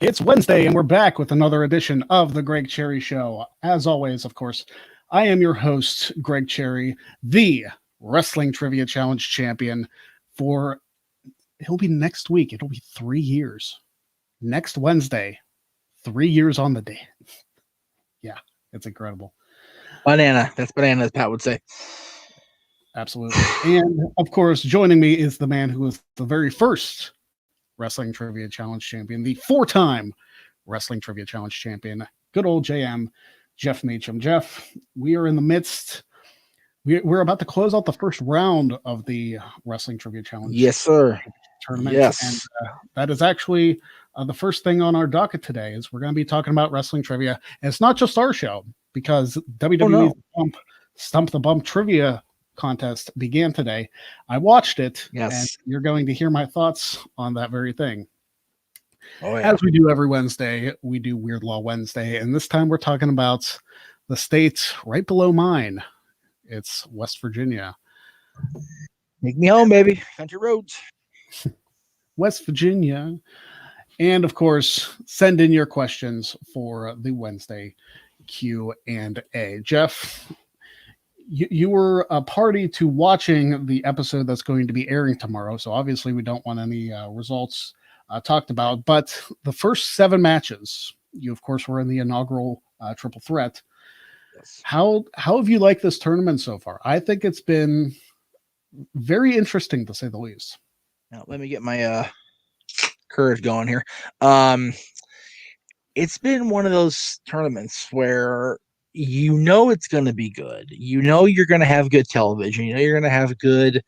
It's Wednesday, and we're back with another edition of the Greg Cherry Show. As always, of course, I am your host, Greg Cherry, the Wrestling Trivia Challenge champion for, it'll be next week. It'll be 3 years. Next Wednesday, 3 years on the day. Yeah, it's incredible. Banana. That's banana, as Pat would say. Absolutely. And, of course, joining me is the man who was the very first Wrestling Trivia Challenge champion, the 4-time Wrestling Trivia Challenge champion, good old JM, Jeff Meacham. Jeff, we are in the midst. We're about to close out the first round of the Wrestling Trivia Challenge. Yes, sir. Tournament. Yes. And that is actually the first thing on our docket today is we're going to be talking about wrestling trivia. And it's not just our show because WWE Stump the Bump Trivia contest began today. I watched it, and you're going to hear my thoughts on that very thing. Oh, yeah. As we do every Wednesday, we do Weird Law Wednesday, and this time we're talking about the state right below mine. It's West Virginia. Make me home, baby. Country roads. West Virginia. And, of course, send in your questions for the Wednesday Q&A. Jeff, you were a party to watching the episode that's going to be airing tomorrow, so obviously we don't want any results talked about. But the first 7 matches, you of course were in the inaugural triple threat. Yes. How have you liked this tournament so far? I think it's been very interesting, to say the least. Now let me get my courage going here. It's been one of those tournaments where you know it's going to be good. You know you're going to have good television. You know you're going to have good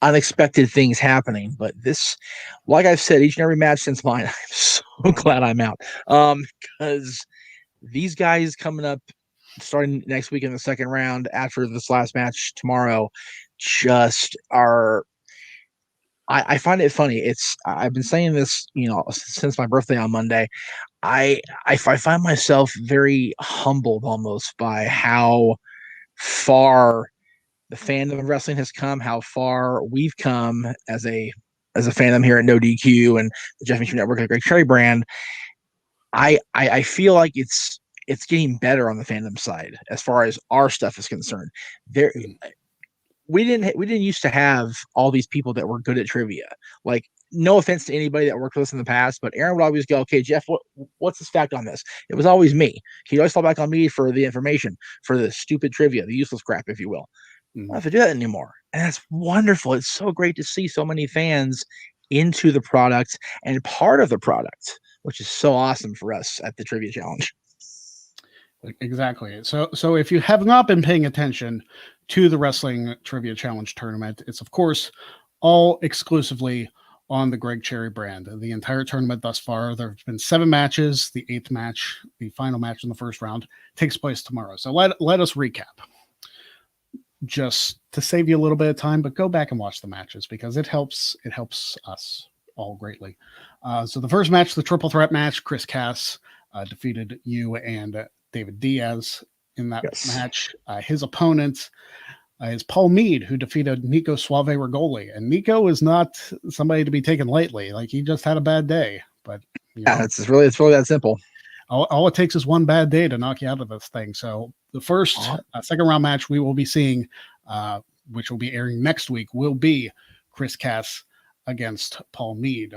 unexpected things happening. But this, like I've said, each and every match since mine, I'm so glad I'm out. Because these guys coming up, starting next week in the second round after this last match tomorrow, just are... I find it funny. I've been saying this, since my birthday on Monday. I find myself very humbled almost by how far the fandom of wrestling has come, how far we've come as a fandom here at No DQ and the Jeff Meacham Network, the Greg Cherry brand. I feel like it's getting better on the fandom side as far as our stuff is concerned. We didn't used to have all these people that were good at trivia. Like, no offense to anybody that worked with us in the past, but Aaron would always go, "Okay, Jeff, what's this fact on this?" It was always me. He'd always fall back on me for the information, for the stupid trivia, the useless crap, if you will. I don't have to do that anymore. And that's wonderful. It's so great to see so many fans into the product and part of the product, which is so awesome for us at the Trivia Challenge. Exactly. So if you have not been paying attention to the Wrestling Trivia Challenge tournament, it's of course all exclusively on the Greg Cherry brand. The entire tournament thus far, there have been 7 matches. The 8th match, the final match in the first round, takes place tomorrow. So let us recap. Just to save you a little bit of time, but go back and watch the matches because it helps us all greatly. So the first match, the triple threat match, Chris Cass defeated you and David Diaz in that match. His opponent is Paul Mead, who defeated Nico Suave Rigoli. And Nico is not somebody to be taken lightly. Like, he just had a bad day. But it's really that simple. All it takes is one bad day to knock you out of this thing. So the first second round match we will be seeing, which will be airing next week, will be Chris Cass against Paul Mead.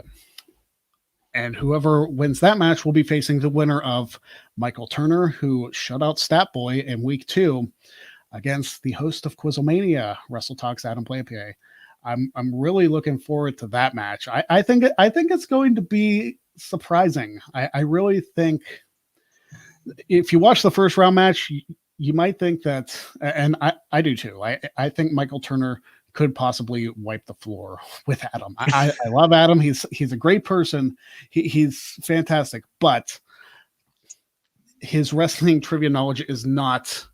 And whoever wins that match will be facing the winner of Michael Turner, who shut out Stat Boy in week 2 against the host of Quizlemania, Wrestle Talks, Adam Plapier. I'm really looking forward to that match. I think it's going to be surprising. I really think if you watch the first round match, you might think that, and I do too. I think Michael Turner could possibly wipe the floor with Adam. I love Adam. He's a great person. He's fantastic, but his wrestling trivia knowledge is not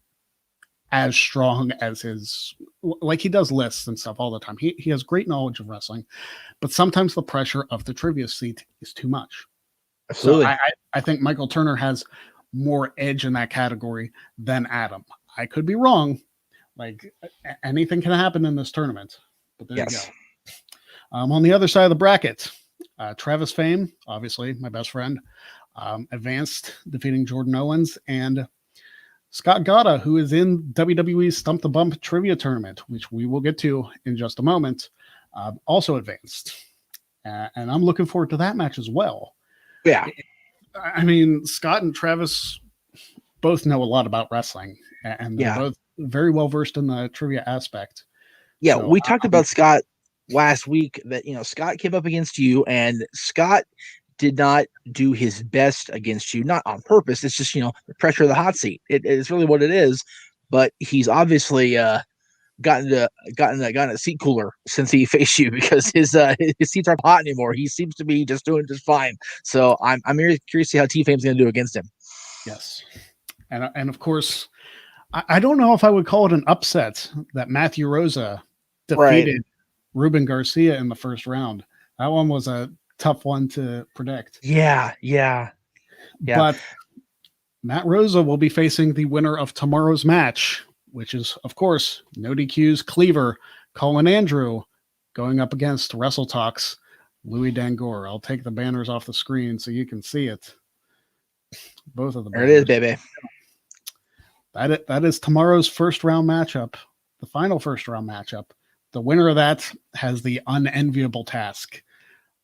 as strong as his, like, he does lists and stuff all the time. He has great knowledge of wrestling, but sometimes the pressure of the trivia seat is too much. Absolutely. So I think Michael Turner has more edge in that category than Adam. I could be wrong. Like, anything can happen in this tournament, but there you On the other side of the bracket, Travis Fame, obviously my best friend, advanced, defeating Jordan Owens, and Scott Gata, who is in WWE's Stump the Bump trivia tournament, which we will get to in just a moment, also advanced. And I'm looking forward to that match as well. Yeah. I mean, Scott and Travis both know a lot about wrestling, and they're both very well versed in the trivia aspect. Yeah, so, we talked about Scott last week that, Scott came up against you, and Scott did not do his best against you, not on purpose. It's just, the pressure of the hot seat. It's really what it is. But he's obviously gotten a seat cooler since he faced you, because his seats aren't hot anymore. He seems to be just doing just fine. So I'm really curious to see how T-Fame's going to do against him. Yes, and of course, I don't know if I would call it an upset that Matthew Rosa defeated Ruben Garcia in the first round. That one was a tough one to predict. Yeah. But Matt Rosa will be facing the winner of tomorrow's match, which is, of course, No DQ's Cleaver, Colin Andrew, going up against Wrestle Talks, Louis Dangor. I'll take the banners off the screen so you can see it. Both of them. There it is, baby. That is tomorrow's first round matchup, the final first round matchup. The winner of that has the unenviable task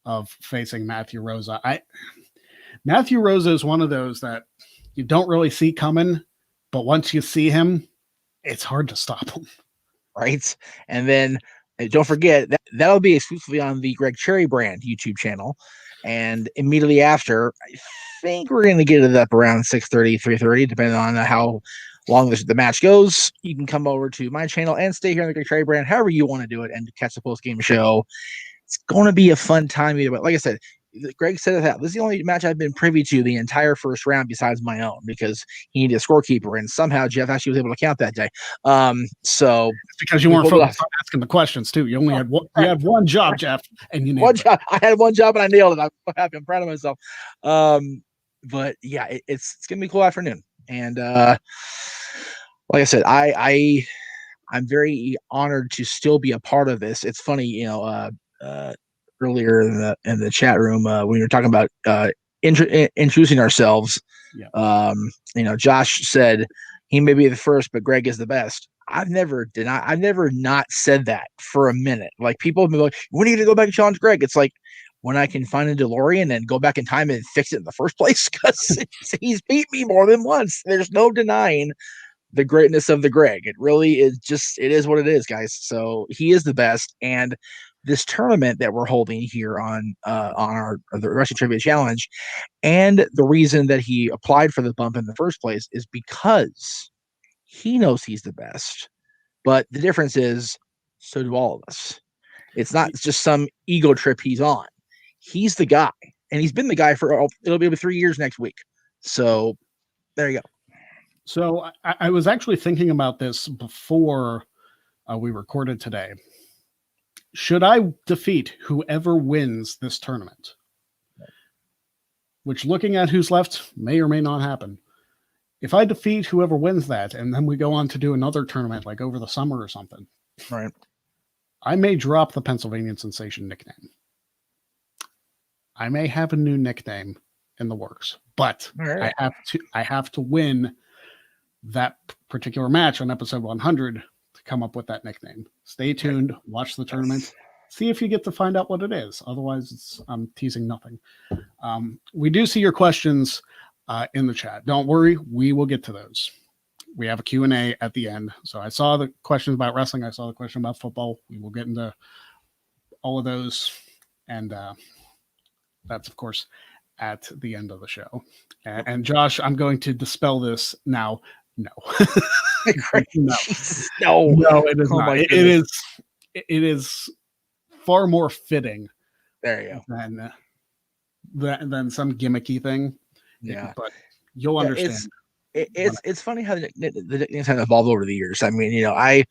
of facing Matthew Rosa. Matthew Rosa is one of those that you don't really see coming, but once you see him, it's hard to stop him. Right. And then don't forget that'll be exclusively on the Greg Cherry brand YouTube channel. And immediately after, I think we're going to get it up around 6:30, 3:30, depending on how long the match goes. You can come over to my channel and stay here on the Greg Cherry brand, however you want to do it, and catch the post-game show. It's going to be a fun time either way. Like I said, Greg said it out. This is the only match I've been privy to the entire first round besides my own, because he needed a scorekeeper, and somehow Jeff actually was able to count that day. So it's because you weren't focused on asking the questions too. You only had one. You had one job, Jeff, and you nailed one job. I had one job and I nailed it. I'm so happy. I'm proud of myself. But yeah, it's gonna be a cool afternoon. And like I said, I'm very honored to still be a part of this. It's funny, earlier in the chat room when we were talking about introducing ourselves. Josh said he may be the first, but Greg is the best. I've never not said that for a minute. Like, people have been like, when are you gonna go back and challenge Greg? It's like, when I can find a DeLorean and go back in time and fix it in the first place, because he's beat me more than once. There's no denying the greatness of the Greg. It really is it is what it is, guys. So he is the best. And this tournament that we're holding here on the Wrestling Trivia Challenge, and the reason that he applied for the bump in the first place is because he knows he's the best. But the difference is, so do all of us. It's not just some ego trip he's on. He's the guy, and he's been the guy for it'll be 3 years next week. So there you go. So I was actually thinking about this before we recorded today. Should I defeat whoever wins this tournament? Which, looking at who's left, may or may not happen. If I defeat whoever wins that, and then we go on to do another tournament, like over the summer or something, right? I may drop the Pennsylvania Sensation nickname. I may have a new nickname in the works, but right. I have to win that particular match on episode 100 to come up with that nickname. Stay tuned, watch the tournament, see if you get to find out what it is. Otherwise, I'm teasing nothing. We do see your questions in the chat. Don't worry, we will get to those. We have a Q&A at the end. So I saw the questions about wrestling. I saw the question about football. We will get into all of those. And that's, of course, at the end of the show. And Josh, I'm going to dispel this now. No. No, it is not. It is far more fitting. There you go. Than some gimmicky thing. Yeah, but you'll understand. It's funny how the nicknames have evolved over the years. I mean, I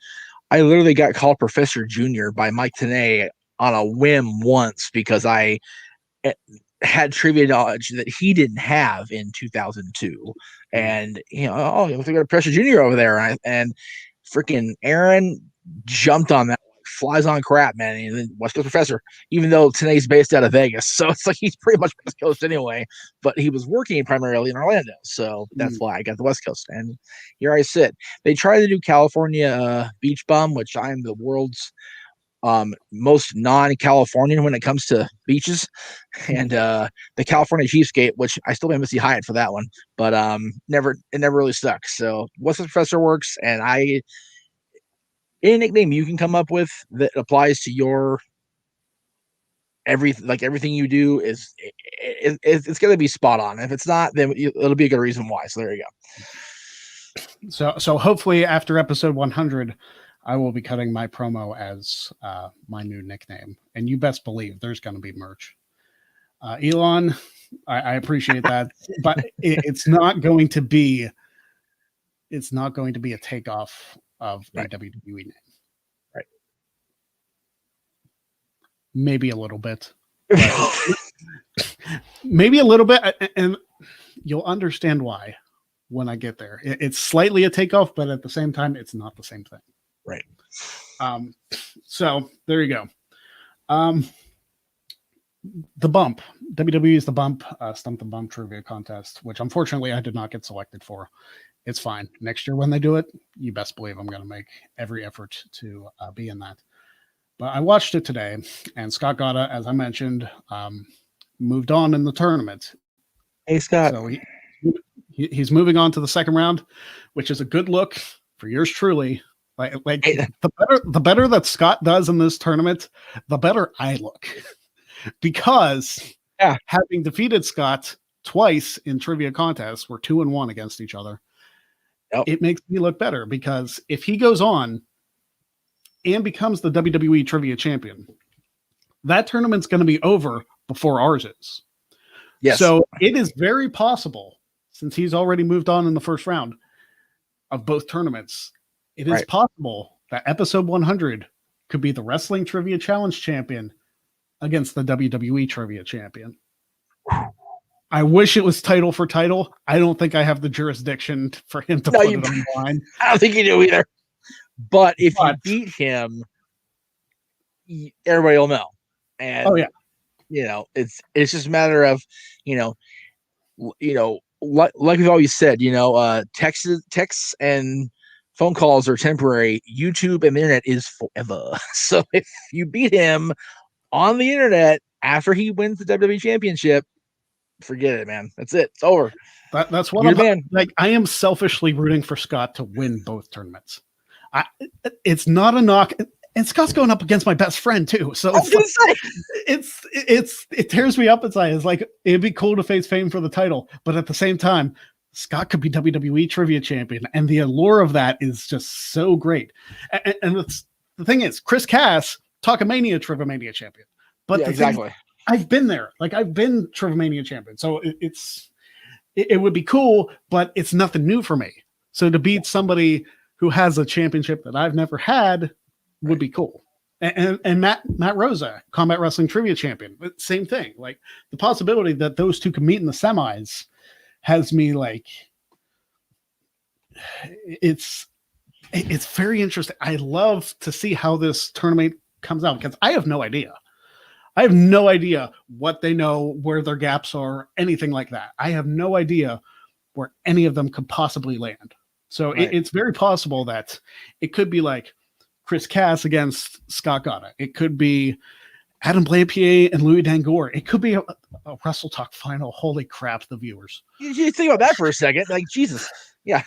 literally got called Professor Junior by Mike Tenay on a whim once, because I had trivia knowledge that he didn't have in 2002. And, we got Professor Junior over there. And freaking Aaron jumped on that flies on crap, man. And then West Coast Professor, even though Tanae's based out of Vegas, so it's like he's pretty much West Coast anyway. But he was working primarily in Orlando, so that's why I got the West Coast. And here I sit. They tried to do California beach bum, which I'm the world's most non-Californian when it comes to beaches, and the California cheapskate, which I still haven't seen Hyatt for that one, but it never really stuck. So What's the Professor works, and any nickname you can come up with that applies to your everything you do it's going to be spot on. If it's not, then it'll be a good reason why. So there you go. So hopefully after episode 100, I will be cutting my promo as my new nickname, and you best believe there's going to be merch. Elon, I appreciate that, but it's not going to be a takeoff of a WWE name. Right. Maybe a little bit. Maybe a little bit, and you'll understand why when I get there. It's slightly a takeoff, but at the same time, it's not the same thing. Right. So there you go. The bump, WWE's the bump, Stump the Bump trivia contest, which unfortunately I did not get selected for. It's fine. Next year when they do it, you best believe I'm going to make every effort to be in that. But I watched it today, and Scott Gotta, as I mentioned, moved on in the tournament. Hey, Scott. So he's moving on to the second round, which is a good look for yours truly. Like the better that Scott does in this tournament, the better I look. Because having defeated Scott twice in trivia contests, we're 2-1 against each other. Yep. It makes me look better, because if he goes on and becomes the WWE trivia champion, that tournament's going to be over before ours is. Yes. So it is very possible, since he's already moved on in the first round of both tournaments, it is possible that episode 100 could be the Wrestling Trivia Challenge champion against the WWE Trivia champion. I wish it was title for title. I don't think I have the jurisdiction for him to put it on the line. I don't think you do either. But if you beat him, everybody will know. And it's just a matter of, like we've always said, texts and phone calls are temporary. YouTube and the internet is forever. So if you beat him on the internet after he wins the WWE Championship, forget it, man. That's it. It's over. That's what I am selfishly rooting for Scott to win both tournaments. It's not a knock, and Scott's going up against my best friend too. So it tears me up inside. It's like, it'd be cool to face Fame for the title, but at the same time, Scott could be WWE Trivia Champion, and the allure of that is just so great. And the thing is, Chris Cass, Talkamania Trivia Mania Champion. But exactly. I've been there. Like, I've been Trivia Mania Champion. So it would be cool, but it's nothing new for me. So to beat somebody who has a championship that I've never had would be cool. And Matt Rosa, Combat Wrestling Trivia Champion, same thing. Like, the possibility that those two can meet in the semis has me like, it's very interesting. I love to see how this tournament comes out, because I have no idea. I have no idea what they know, where their gaps are, anything like that. I have no idea where any of them could possibly land. So it's very possible that it could be like Chris Cass against Scott Gotta. It could be Adam Blampier and Louis Dangor. It could be a Wrestle Talk final. Holy crap, the viewers. You think about that for a second. Like, Jesus. Yeah.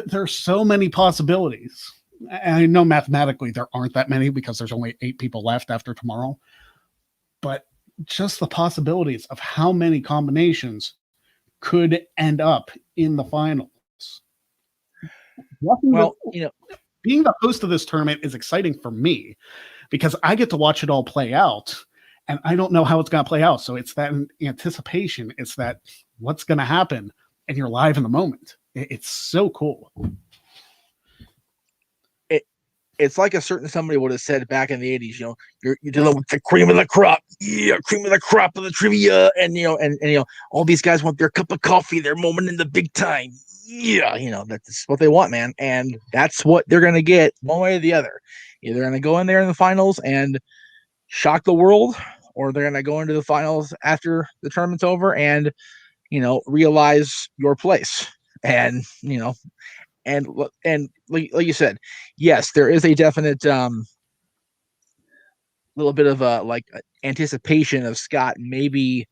There's so many possibilities. And I know mathematically there aren't that many, because there's only 8 people left after tomorrow. But just the possibilities of how many combinations could end up in the finals. Being the host of this tournament is exciting for me, because I get to watch it all play out, and I don't know how it's going to play out. So it's that anticipation. It's that what's going to happen, and you're live in the moment. It's so cool. it's like a certain somebody would have said back in the 80s, you're dealing with the cream of the crop. Yeah, cream of the crop of the trivia. And, and all these guys want their cup of coffee, their moment in the big time. Yeah, that's what they want, man. And that's what they're going to get one way or the other. Either going to go in there in the finals and shock the world, or they're going to go into the finals after the tournament's over and, realize your place. And, and like you said, yes, there is a definite little bit of anticipation of Scott maybe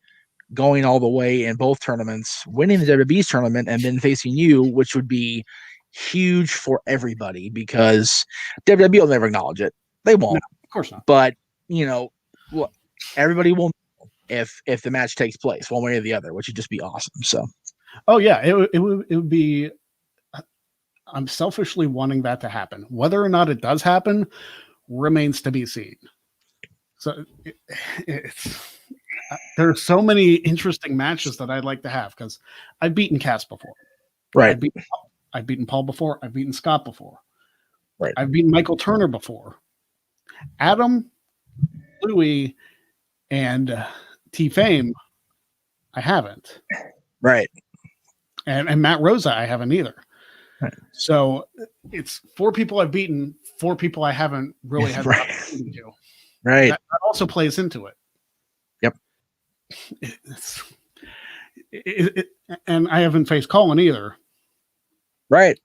going all the way in both tournaments, winning the WWE's tournament, and then facing you, which would be huge for everybody because WWE will never acknowledge it. They won't, no, of course not. But everybody will know if the match takes place one way or the other, which would just be awesome. So, oh yeah, it would be. I'm selfishly wanting that to happen. Whether or not it does happen remains to be seen. So there are so many interesting matches that I'd like to have because I've beaten Cass before. Right. I've beaten Paul before. I've beaten Scott before. Right. I've beaten Michael Turner before. Adam, Louie, and T-Fame, I haven't. Right. And Matt Rosa, I haven't either. Right. So it's 4 people I've beaten, 4 people I haven't really had the opportunity to. Right. That also plays into it. Yep. And I haven't faced Colin either. Right.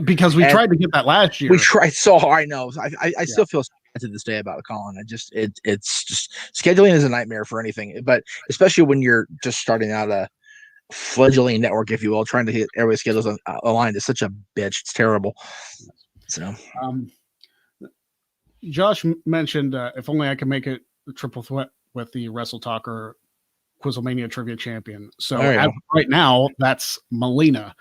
Because we tried to get that last year. We tried so hard. I know. I still feel sad to this day about Colin. It's just scheduling is a nightmare for anything, but especially when you're just starting out a fledgling network, if you will, trying to get everybody's schedules aligned is such a bitch. It's terrible. So, Josh mentioned if only I could make it a triple threat with the Wrestle Talker Quizlemania Trivia Champion. So right now, that's Melina.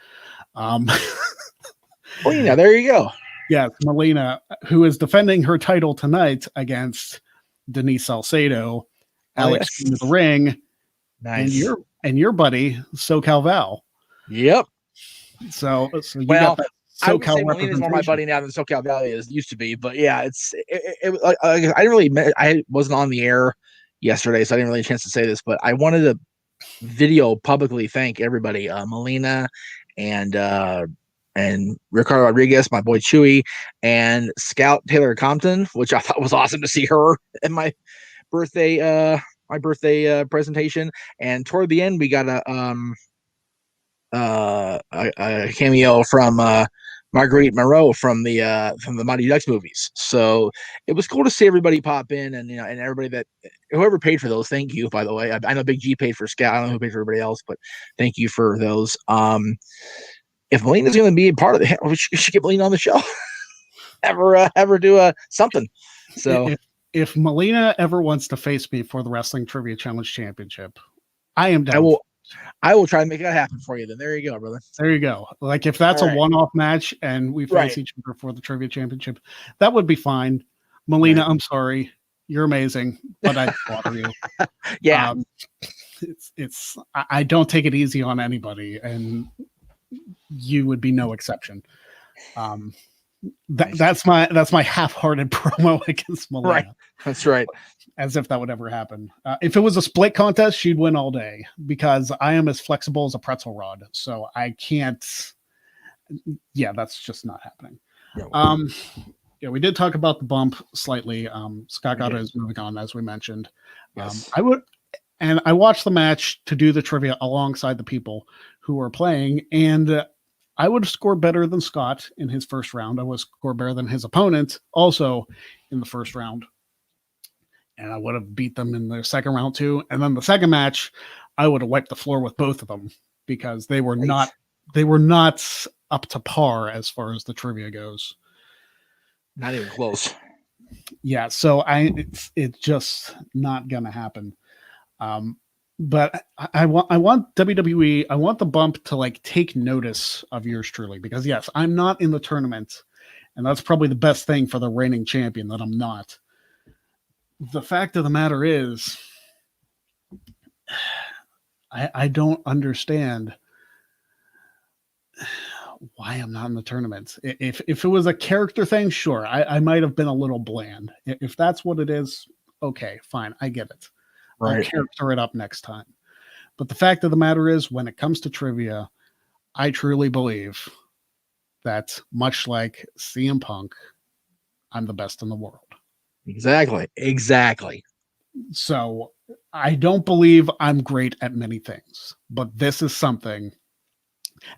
There you go. Yeah, Melina, who is defending her title tonight against Denise Salcedo, Alex in the ring, nice, and your buddy SoCal Val. Yep. So you got that I would say Melina's more my buddy now than SoCal Valley used to be, but yeah, I wasn't on the air yesterday, so I didn't really have a chance to say this, but I wanted to video publicly thank everybody, Melina and Ricardo Rodriguez, my boy Chewy, and Scout Taylor Compton, which I thought was awesome to see her at my birthday presentation. And toward the end, we got a cameo from Marguerite Moreau from the Mighty Ducks movies. So it was cool to see everybody pop in, and and everybody that whoever paid for those, thank you, by the way. I know Big G paid for Scout. I don't know who paid for everybody else, but thank you for those. If Melina's going to be a part of it, we should get Melina on the show. ever do something. So if Melina ever wants to face me for the Wrestling Trivia Challenge Championship, I am down. I will try to make that happen for you. Then there you go, brother. There you go. Like if that's a one-off match and we face each other for the Trivia Championship, that would be fine. Melina, I'm sorry, you're amazing, but I slaughter you. Yeah, I don't take it easy on anybody, and you would be no exception. That's my half-hearted promo against Melina. Right. That's right. As if that would ever happen. If it was a split contest, she'd win all day because I am as flexible as a pretzel rod. So I can't. Yeah, that's just not happening. Yeah, we did talk about the bump slightly. Scott Gata is moving on, as we mentioned. Yes. I watched the match to do the trivia alongside the people who were playing, and I would have scored better than Scott in his first round. I would score better than his opponent also in the first round. And I would have beat them in the second round too. And then the second match, I would have wiped the floor with both of them because they were not up to par as far as the trivia goes. Not even close. Yeah, so it's just not gonna happen. But I want WWE, I want the bump to take notice of yours truly, because yes, I'm not in the tournament, and that's probably the best thing for the reigning champion that I'm not. The fact of the matter is, I don't understand why I'm not in the tournament. If it was a character thing, sure, I might have been a little bland. If that's what it is, okay, fine, I get it. I'll Right. character it up next time. But the fact of the matter is, when it comes to trivia, I truly believe that much like CM Punk, I'm the best in the world. Exactly. So I don't believe I'm great at many things, but this is something,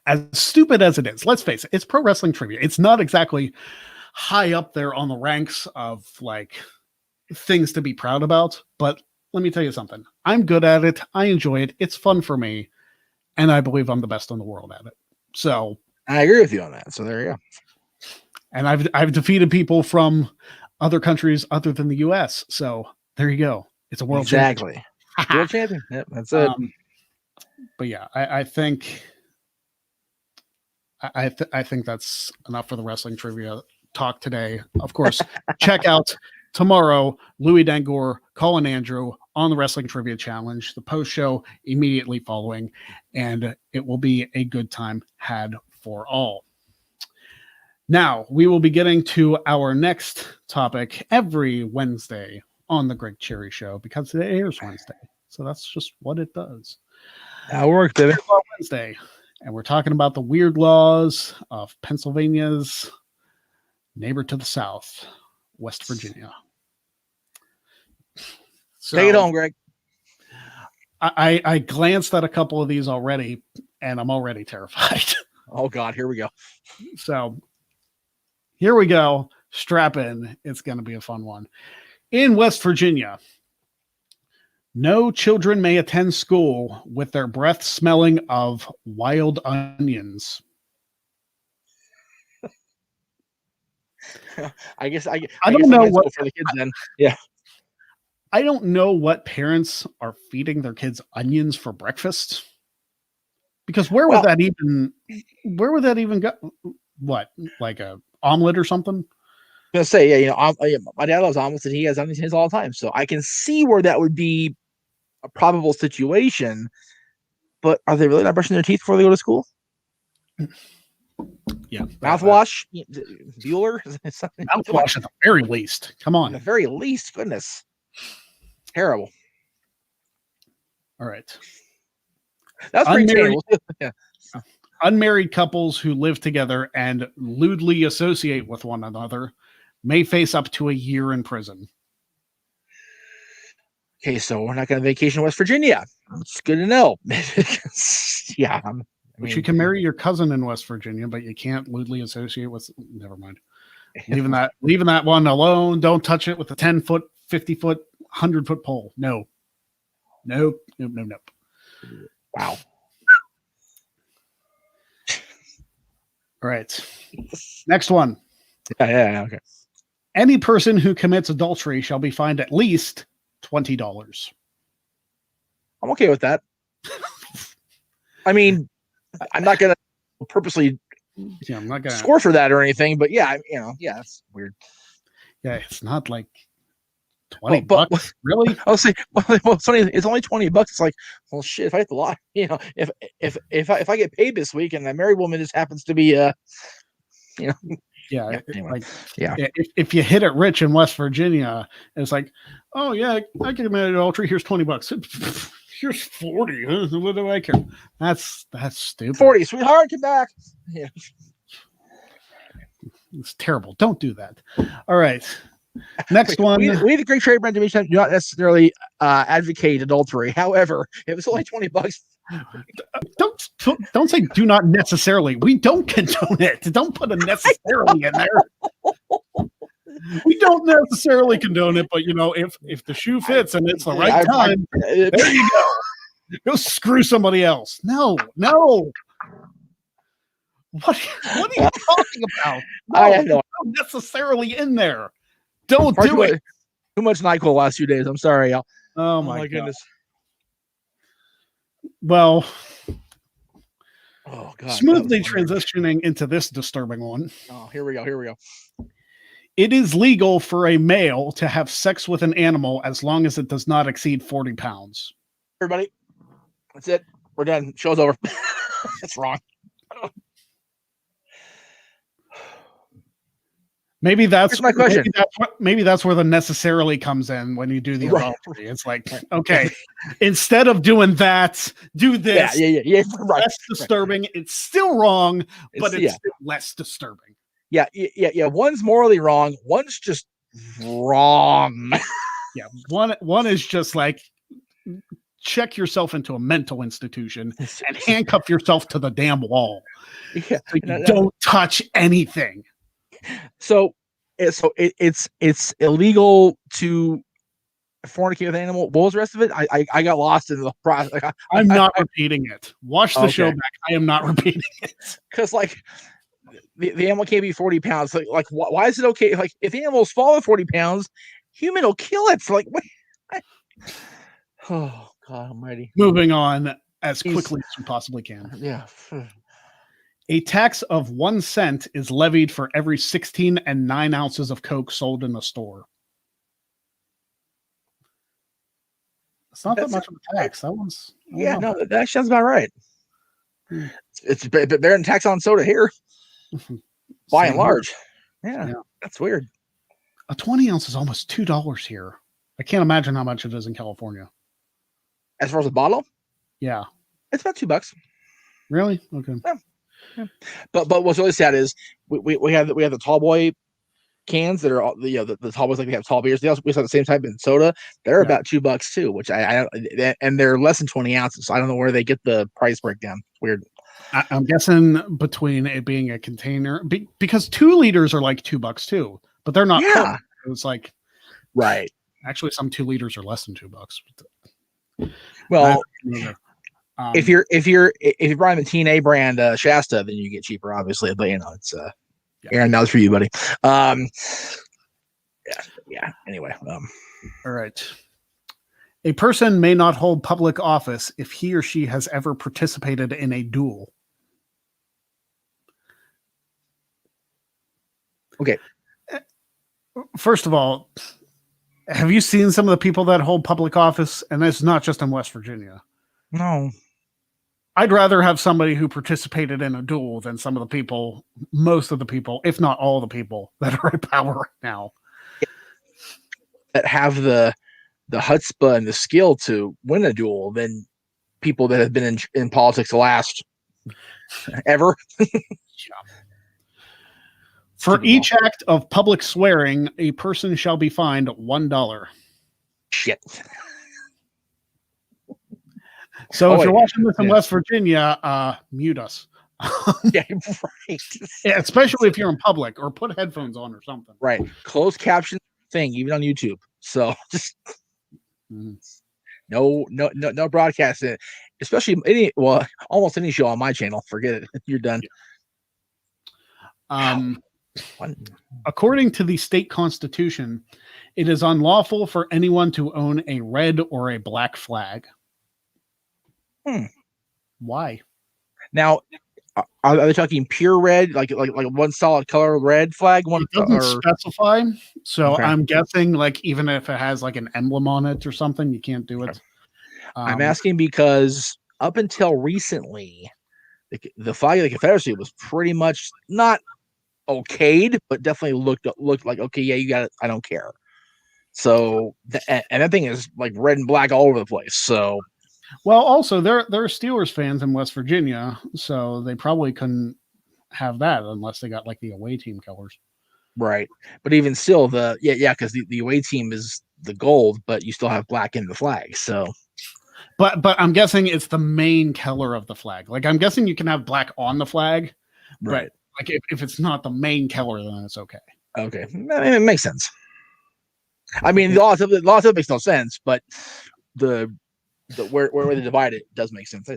as stupid as it is, let's face it, it's pro wrestling trivia. It's not exactly high up there on the ranks of like things to be proud about, but let me tell you something. I'm good at it. I enjoy it. It's fun for me. And I believe I'm the best in the world at it. So I agree with you on that. So there you go. And I've defeated people from other countries other than the US. So there you go. It's a world Exactly. championship. World champion. Yep, that's it. But yeah, I think I think that's enough for the wrestling trivia talk today. Of course, check out tomorrow Louis Dangoor, Colin Andrew on the Wrestling Trivia Challenge, the post show immediately following, and it will be a good time had for all. Now, we will be getting to our next topic every Wednesday on the Greg Cherry Show because it airs Wednesday. So that's just what it does. That worked, baby. Wednesday. And we're talking about the weird laws of Pennsylvania's neighbor to the south, West Virginia. So, take it home, Greg. I glanced at a couple of these already, and I'm already terrified. Oh, God, here we go. So here we go. Strap in. It's going to be a fun one. In West Virginia, no children may attend school with their breath smelling of wild onions. I guess I don't know what for the kids then. Yeah. I don't know what parents are feeding their kids onions for breakfast. Because where would that even go? What, like a omelet or something? I'm gonna say, my dad loves omelets and he has onions in his all the time. So I can see where that would be a probable situation. But are they really not brushing their teeth before they go to school? Yeah. Mouthwash? Bueller? Mouthwash at the very least. Come on. At the very least, goodness. Terrible. All right. That's pretty yeah. Unmarried couples who live together and lewdly associate with one another may face up to a year in prison. Okay, so we're not going to vacation West Virginia. It's good to know. Yeah. But you can marry your cousin in West Virginia, but you can't lewdly associate with. Never mind. Leaving that one alone. Don't touch it with a 10-foot, 50-foot, 100-foot pole. No. Nope. Wow. All right. Next one. Yeah. Okay. Any person who commits adultery shall be fined at least $20. I'm okay with that. I mean, I'm not going to purposely I'm not gonna score for that or anything, but yeah, it's weird. Yeah, it's not like $20. Really? I'll say, it's funny. It's only $20. It's like, well, shit. If I hit the lot, if I get paid this week and a married woman just happens to be, Yeah. Anyway, If you hit it rich in West Virginia, it's like, oh yeah, I can commit adultery. Here's $20. Here's 40. What do I care? That's stupid. 40, sweetheart, get back. Yeah. It's terrible. Don't do that. All right. Next one. We the Great Trade Brand do not necessarily advocate adultery. However, if it's only $20, don't say do not necessarily. We don't condone it. Don't put a necessarily in there. We don't necessarily condone it, but if the shoe fits and it's the right time, there you go. Go screw somebody else. No. What are you talking about? No, I have no necessarily in there. Don't do it. Too much NyQuil the last few days. I'm sorry, y'all. Oh my goodness. Well, oh god. Smoothly transitioning into this disturbing one. Oh, here we go. It is legal for a male to have sex with an animal as long as it does not exceed 40 pounds. Everybody, that's it. We're done. Show's over. That's wrong. Maybe that's my question. Maybe that's where the necessarily comes in when you do the Right. adultery. It's like, okay, instead of doing that, do this. Yeah. Right. Less disturbing. Right. It's still wrong, but it's still less disturbing. Yeah. One's morally wrong. One's just wrong. Yeah. One is just like, check yourself into a mental institution and handcuff yourself to the damn wall. Yeah. So you don't touch anything. So it's illegal to fornicate with an animal. What was the rest of it? I got lost in the process. Like, I'm not repeating it. Watch the show back. I am not repeating it. Because like the animal can't be 40 pounds. Like why is it okay? Like if the animal's smaller than 40 pounds, human will kill it. So like, wait. Oh God Almighty! Moving on as quickly as we possibly can. Yeah. A tax of 1 cent is levied for every 16 and 9 ounces of Coke sold in a store. It's not that much of a tax. That one's that sounds about right. It's they're in tax on soda here, by and large. Yeah, that's weird. A 20 ounce is almost $2 here. I can't imagine how much it is in California. As far as a bottle, yeah, it's about $2. Really? Okay. Yeah. But what's really sad is we have the tall boy cans that are the tall boys, like they have tall beers. We have the same type in soda. They're about $2 too, which I and they're less than 20 ounces. So I don't know where they get the price breakdown. Weird. I'm guessing between it being a container, because 2 liters are like $2 too, but they're not. Yeah. It's like, right. Actually, some 2 liters are less than $2. Well, if you're buying the TNA brand Shasta, then you get cheaper, obviously. But it's Aaron, that was for you, buddy. Yeah. Anyway, all right. A person may not hold public office if he or she has ever participated in a duel. Okay. First of all, have you seen some of the people that hold public office? And it's not just in West Virginia. No. I'd rather have somebody who participated in a duel than most of the people, if not all the people that are in power right now. That have the chutzpah and the skill to win a duel than people that have been in politics the last ever. For each act of public swearing, a person shall be fined $1. Shit. So if you're watching this in West Virginia, mute us. Yeah, right. Yeah, especially if you're in public, or put headphones on or something. Right. Closed caption thing, even on YouTube. So just no broadcast it. Especially almost any show on my channel. Forget it. You're done. According to the state constitution, it is unlawful for anyone to own a red or a black flag. Why? Now, are they talking pure red, like one solid color red flag? One it doesn't specify. So okay. I'm guessing, like, even if it has like an emblem on it or something, you can't do it. I'm asking because up until recently, the flag of the Confederacy was pretty much not okayed, but definitely looked like, okay, yeah, you got it. I don't care. So, and that thing is like red and black all over the place. So, well, also there are Steelers fans in West Virginia, so they probably couldn't have that unless they got like the away team colors. Right. But even still, because the away team is the gold, but you still have black in the flag. So, but I'm guessing it's the main color of the flag. Like, I'm guessing you can have black on the flag, right? But like if it's not the main color, then it's okay. Okay, it makes sense. I mean, the law of it makes no sense, but the where they divide it does make sense.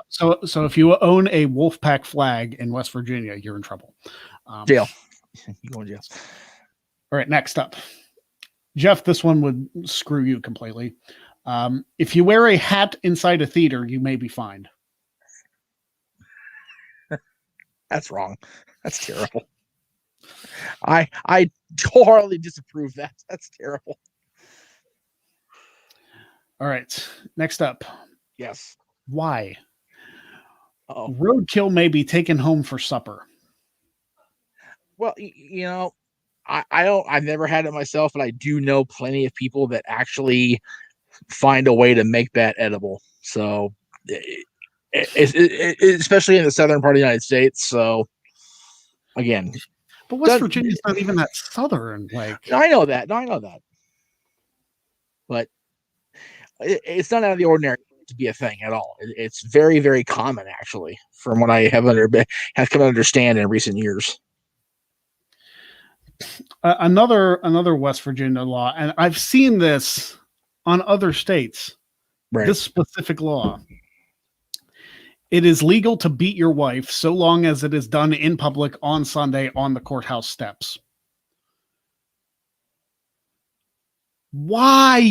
So if you own a Wolfpack flag in West Virginia, you're in trouble. Jail. You go in jail. All right, next up, Jeff. This one would screw you completely. If you wear a hat inside a theater, you may be fined. That's wrong. That's terrible. I wholeheartedly disapprove that. That's terrible. All right. Next up. Yes. Why? Roadkill may be taken home for supper. Well, I've never had it myself, but I do know plenty of people that actually find a way to make that edible. So, especially in the southern part of the United States. So, again, But West Virginia's not even that southern. Like, I know that. No, I know that. But it's not out of the ordinary to be a thing at all. It's very, very common, actually, from what I have come to understand in recent years. Another West Virginia law, and I've seen this on other states. Right. This specific law. It is legal to beat your wife so long as it is done in public on Sunday on the courthouse steps. Why?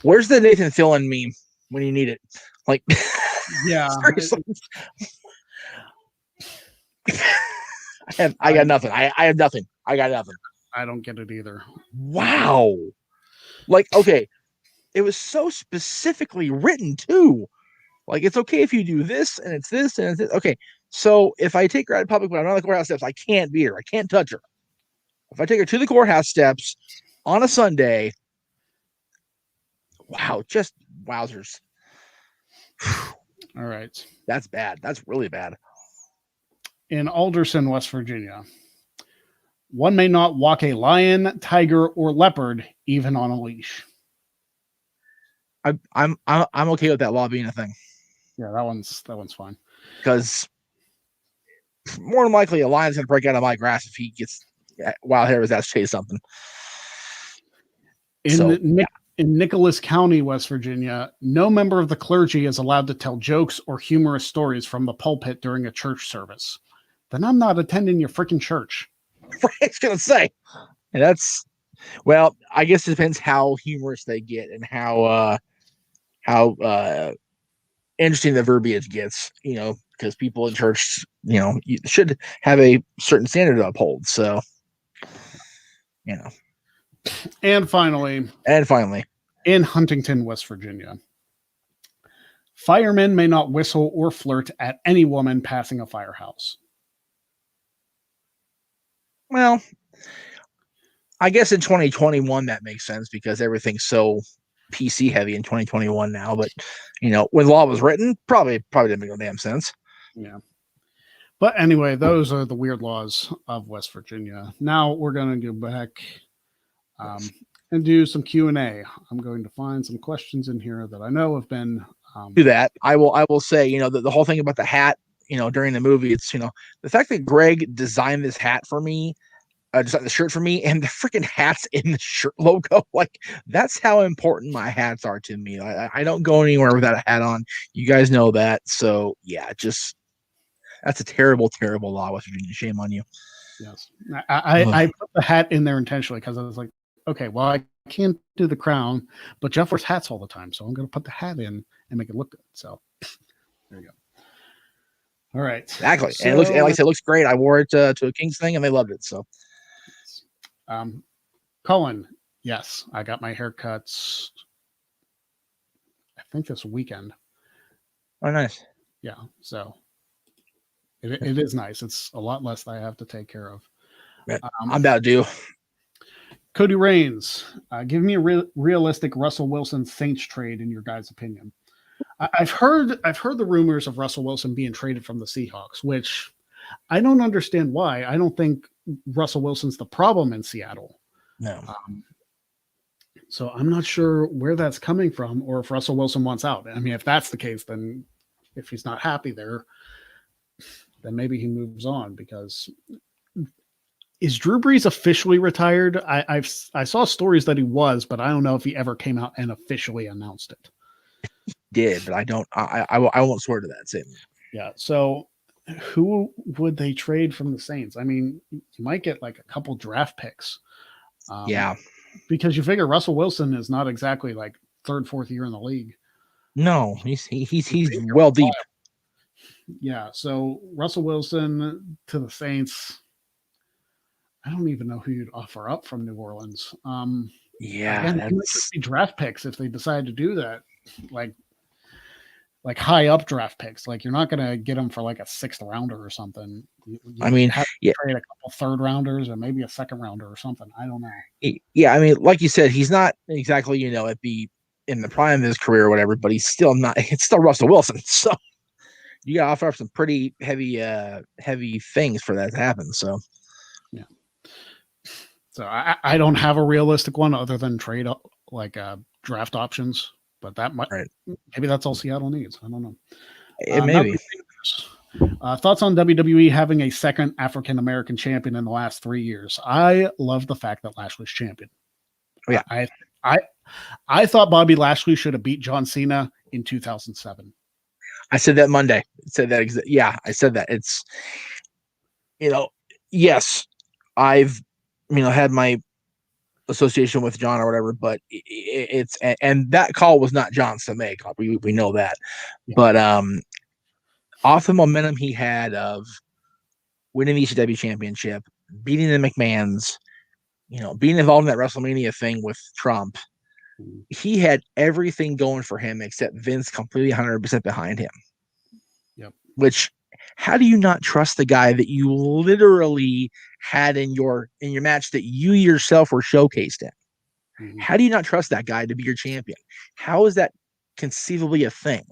Where's the Nathan Fillion meme when you need it? Like, yeah. I got nothing. I have nothing. I got nothing. I don't get it either. Wow. Like, okay, it was so specifically written too. Like, it's okay if you do this and it's this and it's this. Okay, so if I take her out of public when I'm on the courthouse steps, I can't beat her. I can't touch her. If I take her to the courthouse steps on a Sunday, wow, just wowzers. All right. That's bad. That's really bad. In Alderson, West Virginia, one may not walk a lion, tiger, or leopard even on a leash. I'm okay with that law being a thing. Yeah, that one's fine. Because more than likely, a lion's gonna break out of my grass if he gets wild hair. That's chase something. In Nicholas County, West Virginia, no member of the clergy is allowed to tell jokes or humorous stories from the pulpit during a church service. Then I'm not attending your freaking church. I was gonna say, and that's, well, I guess it depends how humorous they get and how interesting the verbiage gets. You know, because people in church, you know, you should have a certain standard to uphold. So, you know. And finally, in Huntington, West Virginia, firemen may not whistle or flirt at any woman passing a firehouse. Well, I guess in 2021 that makes sense because everything's so PC heavy in 2021 now. But you know, when law was written, probably didn't make no damn sense. Yeah. But anyway, those are the weird laws of West Virginia. Now we're going to go back and do some Q&A. I'm going to find some questions in here that I know have been do that. I will say, you know, the whole thing about the hat, you know, during the movie, it's, you know, the fact that Greg designed this hat for me, designed the shirt for me, and the freaking hats in the shirt logo, like that's how important my hats are to me. I don't go anywhere without a hat on. You guys know that. So yeah, just that's a terrible, terrible law, West Virginia. Shame on you. Yes. I put the hat in there intentionally because I was like, okay, well, I can't do the crown, but Jeff wears hats all the time, so I'm going to put the hat in and make it look good. So there you go. All right. Exactly. So, and it looks, like I said, it looks great. I wore it to a Kings thing and they loved it. So, Colin, yes, I got my haircuts, I think this weekend. Oh, nice. Yeah. So it is nice. It's a lot less that I have to take care of. I'm about due. Cody Rains, give me a realistic Russell Wilson Saints trade in your guys' opinion. I've heard the rumors of Russell Wilson being traded from the Seahawks, which I don't understand why. I don't think Russell Wilson's the problem in Seattle. No. So I'm not sure where that's coming from or if Russell Wilson wants out. I mean, if that's the case, then if he's not happy there, then maybe he moves on because is Drew Brees officially retired? I saw stories that he was, but I don't know if he ever came out and officially announced it. He did, but I won't swear to that statement. Yeah. So who would they trade from the Saints? I mean, you might get like a couple draft picks. Yeah. Because you figure Russell Wilson is not exactly like third, fourth year in the league. No, he's well deep. Yeah. So Russell Wilson to the Saints. I don't even know who you'd offer up from New Orleans. Yeah, again, it might just be draft picks if they decide to do that. Like like high up draft picks. Like you're not going to get him for like a 6th rounder or something. I mean, have to yeah, trade a couple 3rd rounders and maybe a 2nd rounder or something. I don't know. yeah. I mean, like you said, he's not exactly at the in the prime of his career or whatever, but he's still not. It's still Russell Wilson, so you got to offer up some pretty heavy things for that to happen. So yeah. So I don't have a realistic one other than trade like draft options, but that might maybe that's all Seattle needs. I don't know. Maybe. Thoughts on WWE having a second African American champion in the last 3 years? I love the fact that Lashley's champion. Oh, yeah. I thought Bobby Lashley should have beat John Cena in 2007. I said that Monday. I said that. I said that. It's yes, I've had my association with John or whatever, but it's and that call was not John's to make. We know that, yeah. But off the momentum he had of winning the ECW championship, beating the McMahons, being involved in that WrestleMania thing with Trump, he had everything going for him except Vince completely 100% behind him. Yep. Which, how do you not trust the guy that you literally had in your match that you yourself were showcased in? Mm-hmm. How do you not trust that guy to be your champion? How is that conceivably a thing?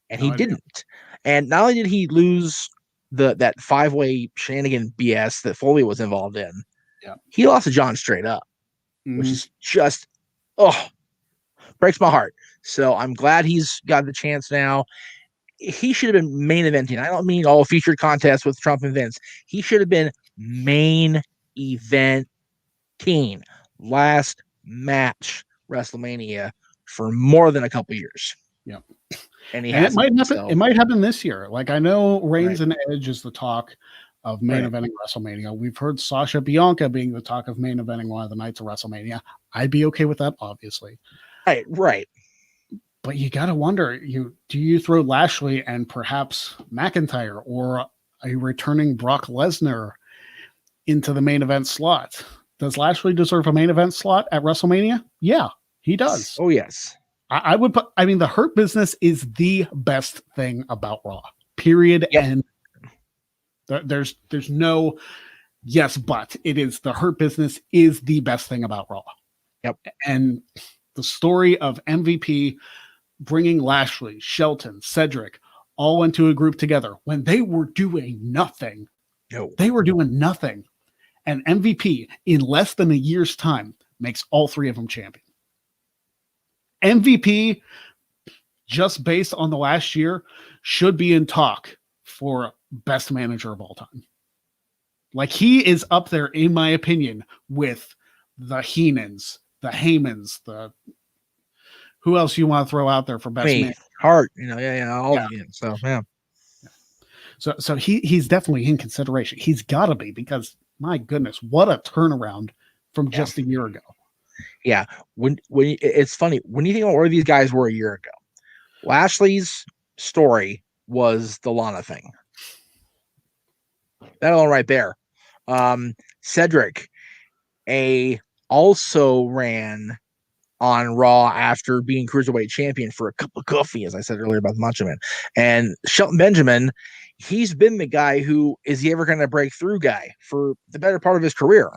And he didn't. And not only did he lose that 5-way shenanigan BS that Foley was involved in, he lost to John straight up, which is just breaks my heart. So I'm glad he's got the chance now. He should have been main eventing. I don't mean all featured contests with Trump and Vince. He should have been main event king. Last match WrestleMania for more than a couple years. Yep. And it might happen. So. It might happen this year. Like I know Reigns and Edge is the talk of main eventing WrestleMania. We've heard Sasha Bianca being the talk of main eventing one of the nights of WrestleMania. I'd be okay with that, obviously. Right. But you got to wonder, do you throw Lashley and perhaps McIntyre or a returning Brock Lesnar into the main event slot? Does Lashley deserve a main event slot at WrestleMania? Yeah, he does. Oh, yes. I would put, the Hurt Business is the best thing about Raw, period. Yep. And there's no yes, but it is the Hurt Business is the best thing about Raw. Yep. And the story of MVP bringing Lashley, Shelton, Cedric all into a group together when they were doing nothing. No. They were doing nothing. And MVP in less than a year's time makes all 3 of them champion. MVP, just based on the last year, should be in talk for best manager of all time. Like he is up there, in my opinion, with the Heenans, the Heymans, the who else you want to throw out there for best manager? Hart, all of them. So yeah. So he's definitely in consideration. He's got to be, because my goodness, what a turnaround from just a year ago. Yeah, when it's funny when you think about where these guys were a year ago. Lashley's story was the Lana thing. That alone right there. Cedric also ran on Raw after being Cruiserweight champion for a cup of coffee, as I said earlier about the Macho Man. And Shelton Benjamin, he's been the guy who is he ever going to break through guy for the better part of his career.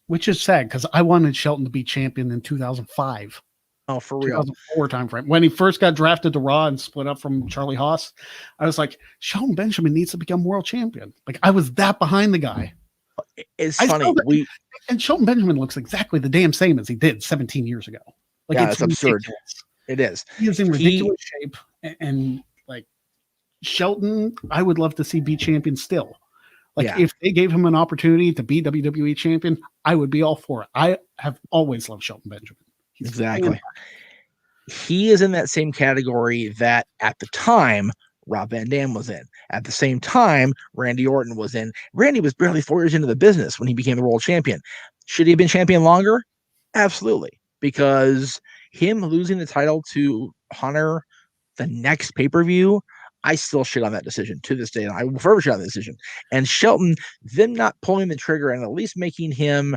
Which is sad because I wanted Shelton to be champion in 2005. Oh, for real. 2004 time frame. When he first got drafted to Raw and split up from Charlie Haas, I was like, Shelton Benjamin needs to become world champion. Like I was that behind the guy. It's funny. And Shelton Benjamin looks exactly the damn same as he did 17 years ago. Like it's absurd. It is. He is in ridiculous shape. And like Shelton, I would love to see be champion still. Like if they gave him an opportunity to be WWE champion, I would be all for it. I have always loved Shelton Benjamin. Exactly. He is in that same category that at the time Rob Van Dam was in. At the same time, Randy Orton was in. Randy was barely 4 years into the business when he became the world champion. Should he have been champion longer? Absolutely. Because him losing the title to Hunter the next pay-per-view, I still shit on that decision to this day. And I will forever shit on the decision. And Shelton, them not pulling the trigger and at least making him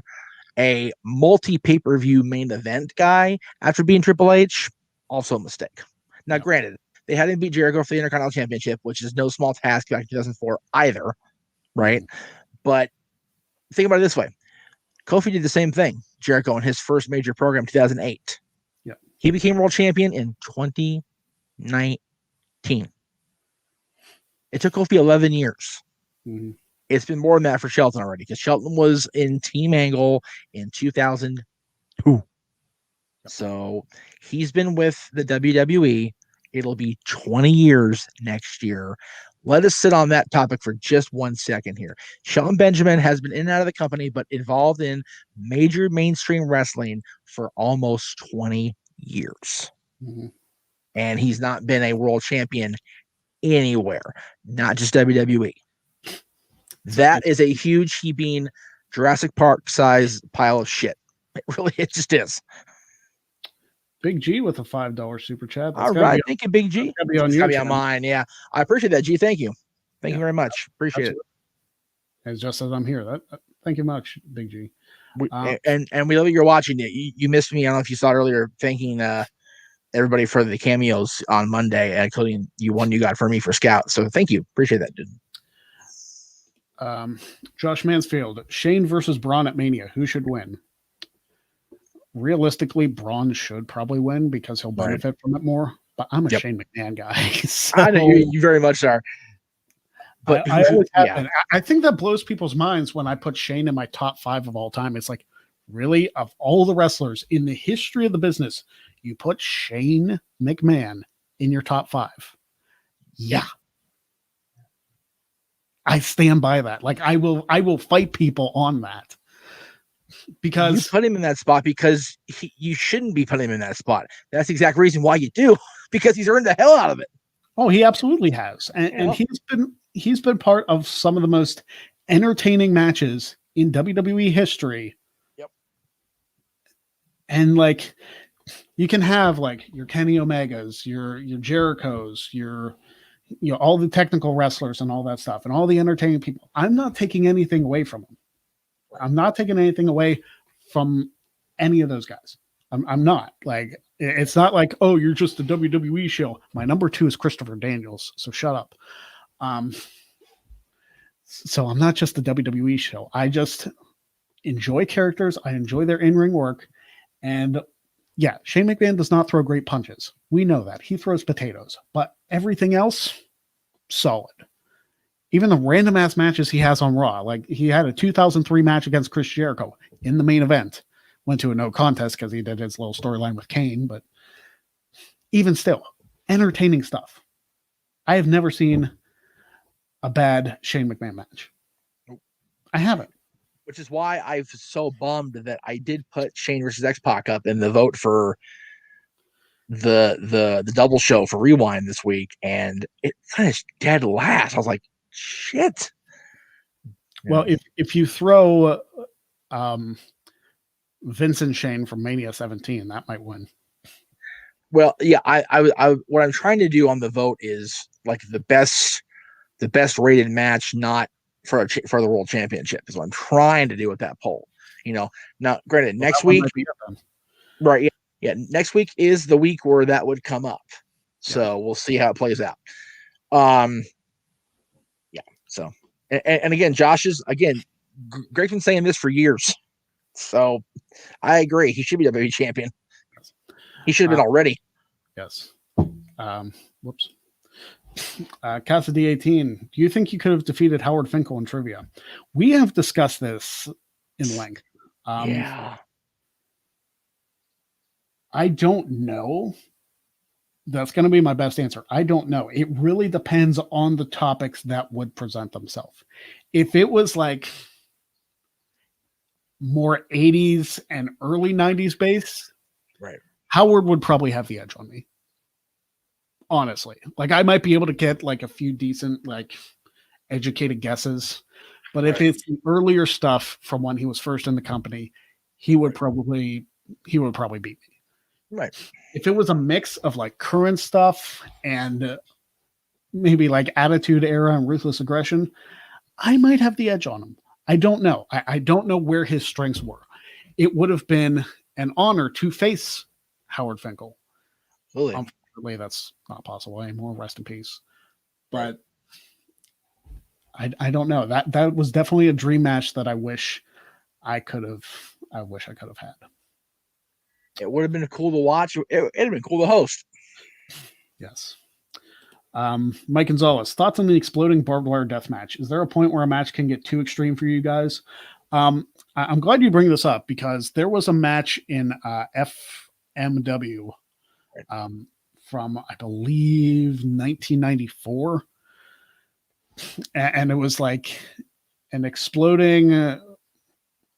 a multi-pay-per-view main event guy after being Triple H, also a mistake. Now, granted, They hadn't beat Jericho for the Intercontinental Championship, which is no small task back in 2004 either, right? But think about it this way. Kofi did the same thing. Jericho in his first major program, 2008. Yeah. He became world champion in 2019. It took Kofi 11 years. Mm-hmm. It's been more than that for Shelton already, because Shelton was in Team Angle in 2002. So he's been with the WWE. It'll be 20 years next year. Let us sit on that topic for just 1 second here. Shelton Benjamin has been in and out of the company, but involved in major mainstream wrestling for almost 20 years. Mm-hmm. And he's not been a world champion anywhere, not just WWE. That is a huge heaping Jurassic Park size pile of shit. It just is. Big G with a $5 super chat. All right, thank you, Big G. It's gotta be on mine. Yeah, I appreciate that, G. Thank you. Thank you very much. Appreciate it. As just as I'm here, thank you much, Big G. And we love that you're watching it. You missed me. I don't know if you saw it earlier. Thanking everybody for the cameos on Monday, including one you got for me for Scout. So thank you. Appreciate that, dude. Josh Mansfield, Shane versus Braun at Mania. Who should win? Realistically, Braun should probably win because he'll benefit from it more. But I'm a Shane McMahon guy. So I know you very much are. But I always have been. I think that blows people's minds when I put Shane in my top 5 of all time. It's like, really, of all the wrestlers in the history of the business, you put Shane McMahon in your top 5? Yeah. I stand by that. Like I will fight people on that. Because you put him in that spot because you shouldn't be putting him in that spot. That's the exact reason why you do, because he's earned the hell out of it. Oh, he absolutely has. And he's been part of some of the most entertaining matches in WWE history. Yep. And like you can have like your Kenny Omegas, your Jerichos, all the technical wrestlers and all that stuff and all the entertaining people. I'm not taking anything away from them. I'm not taking anything away from any of those guys. I'm not. Like, it's not like, oh, you're just a WWE show. My number 2 is Christopher Daniels, so shut up. So I'm not just a WWE show. I just enjoy characters. I enjoy their in-ring work. And yeah, Shane McMahon does not throw great punches. We know that. He throws potatoes. But everything else, solid. Even the random ass matches he has on Raw, like he had a 2003 match against Chris Jericho in the main event, went to a no contest because he did his little storyline with Kane, but even still, entertaining stuff. I have never seen a bad Shane McMahon match. I haven't. Which is why I'm so bummed that I did put Shane versus X-Pac up in the vote for the double show for Rewind this week, and it finished dead last. I was like, shit. Well, if you throw Vince and Shane from Mania 17, that might win. Well, yeah, I what I'm trying to do on the vote is like the best rated match, not for the world championship, is what I'm trying to do with that poll. Now granted, next week, right? Yeah, next week is the week where that would come up. So we'll see how it plays out. So, and again, Josh is, Greg's been saying this for years. So I agree. He should be WWE champion. He should have been already. Yes. Whoops. Cassidy 18. Do you think you could have defeated Howard Finkel in trivia? We have discussed this in length. Yeah. I don't know. That's going to be my best answer. I don't know. It really depends on the topics that would present themselves. If it was like more 80s and early 90s base, right, Howard would probably have the edge on me. Honestly. Like I might be able to get like a few decent, like educated guesses. But if it's the earlier stuff from when he was first in the company, he would probably beat me. Right. If it was a mix of like current stuff and maybe like Attitude Era and Ruthless Aggression, I might have the edge on him. I don't know. I don't know where his strengths were. It would have been an honor to face Howard Finkel. Really? Unfortunately, that's not possible anymore. Rest in peace. But I don't know. That was definitely a dream match that I wish I could have had. It would have been cool to watch. It'd have been cool to host. Yes. Mike Gonzalez, thoughts on the exploding barbed wire death match? Is there a point where a match can get too extreme for you guys? I'm glad you bring this up because there was a match in FMW from, I believe, 1994. And it was like an exploding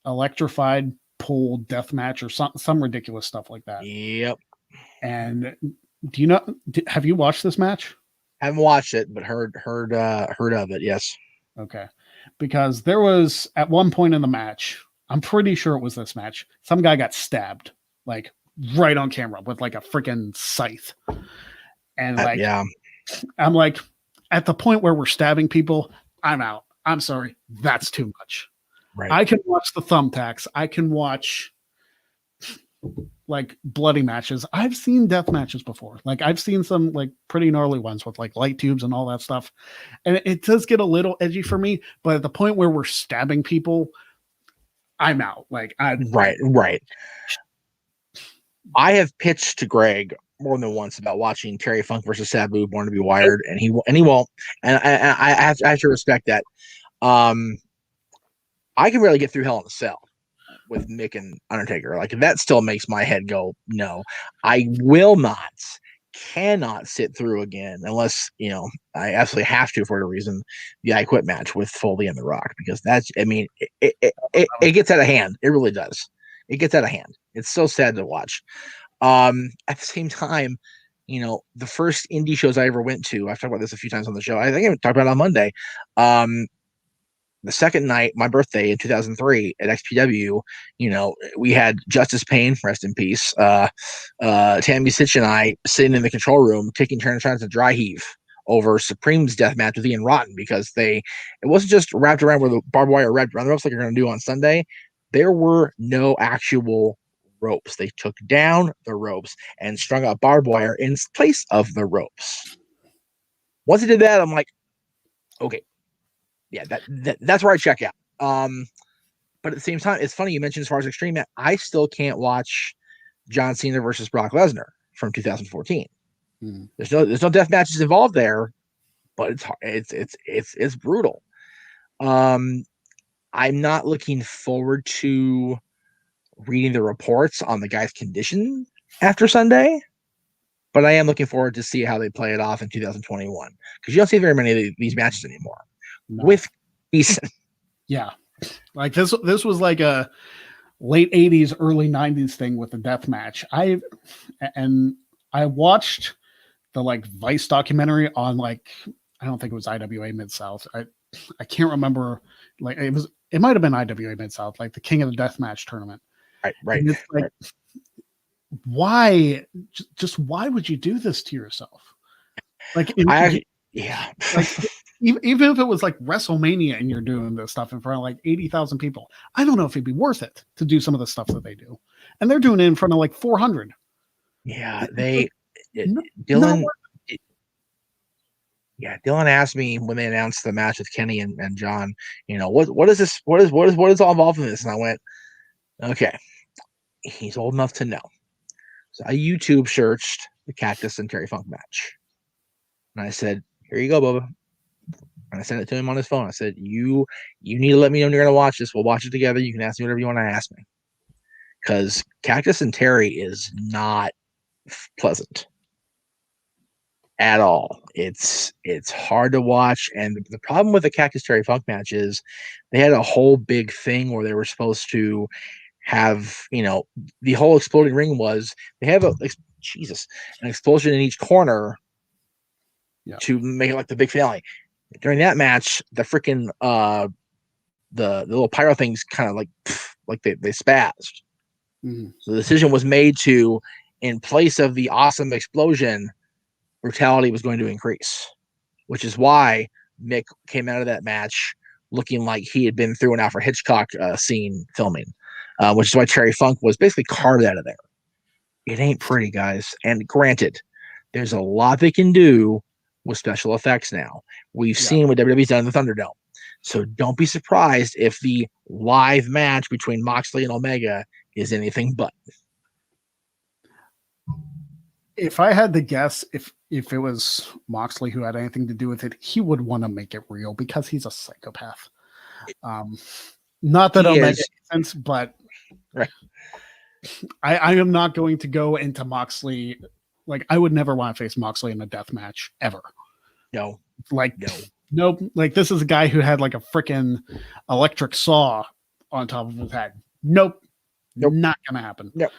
electrified pole death match or some ridiculous stuff like that. Yep. And do you know, have you watched this match? Haven't watched it, but heard of it. Yes. Okay. Because there was at one point in the match, I'm pretty sure it was this match, some guy got stabbed like right on camera with like a freaking scythe. And like, yeah, I'm like, at the point where we're stabbing people, I'm out. I'm sorry. That's too much. right. I can watch the thumbtacks. I can watch like bloody matches. I've seen death matches before. Like I've seen some like pretty gnarly ones with like light tubes and all that stuff. And it does get a little edgy for me, but at the point where we're stabbing people, I'm out. Like right. I have pitched to Greg more than once about watching Terry Funk versus Sabu Born to Be Wired, and he won't. And I have to respect that. I can really get through Hell in a Cell with Mick and Undertaker. Like that still makes my head go, no, I cannot sit through again unless, I absolutely have to for a reason, the I Quit match with Foley and The Rock, because that's, I mean, it gets out of hand. It really does. It gets out of hand. It's so sad to watch. At the same time, the first indie shows I ever went to, I've talked about this a few times on the show. I think I talked about it on Monday. The second night, my birthday in 2003 at XPW, we had Justice Payne, rest in peace, Tammy Sitch and I sitting in the control room taking turns trying to dry heave over Supreme's death match with Ian Rotten, because it wasn't just wrapped around with a barbed wire wrapped around the ropes like you're going to do on Sunday. There were no actual ropes. They took down the ropes and strung out barbed wire in place of the ropes. Once they did that, I'm like, okay, yeah, that's where I check out. But at the same time, it's funny you mentioned as far as extreme, I still can't watch John Cena versus Brock Lesnar from 2014. There's no death matches involved there, but it's brutal. I'm not looking forward to reading the reports on the guy's condition after Sunday, but I am looking forward to see how they play it off in 2021, because you don't see very many of these matches anymore. No. With decent, yeah, like this was like a late 80s, early 90s thing with the death match. I watched the like Vice documentary on like, I don't think it was IWA Mid-South. I can't remember, like it might have been IWA Mid-South, like the King of the Death Match tournament. Right. And it's like, why would you do this to yourself? Like, yeah. Like, even if it was like WrestleMania and you're doing this stuff in front of like 80,000 people, I don't know if it'd be worth it to do some of the stuff that they do. And they're doing it in front of like 400. Yeah, Dylan asked me when they announced the match with Kenny and John, what is this? What is all involved in this? And I went, okay, he's old enough to know. So I YouTube searched the Cactus and Terry Funk match. And I said, here you go, Bubba. And I sent it to him on his phone. I said, you need to let me know when you're going to watch this. We'll watch it together. You can ask me whatever you want to ask me. Because Cactus and Terry is not pleasant at all. It's hard to watch. And the problem with the Cactus Terry Funk match is they had a whole big thing where they were supposed to have, the whole exploding ring was they have an explosion in each corner to make it like the big finale. During that match, the freaking the little pyro things kind of like they spazzed. Mm-hmm. So the decision was made to, in place of the awesome explosion, brutality was going to increase, which is why Mick came out of that match looking like he had been through an Alfred Hitchcock scene filming, which is why Terry Funk was basically carved out of there. It ain't pretty, guys. And granted, There's a lot they can do with special effects now. We've seen what WWE's done in the Thunderdome. So don't be surprised if the live match between Moxley and Omega is anything but. If I had to guess, if it was Moxley who had anything to do with it, he would want to make it real because he's a psychopath. Not that Omega makes sense, but right. I am not going to go into Moxley. Like, I would never want to face Moxley in a death match ever. No. Like, no. Nope. Like, this is a guy who had like a freaking electric saw on top of his head. Nope. Not gonna happen. Nope.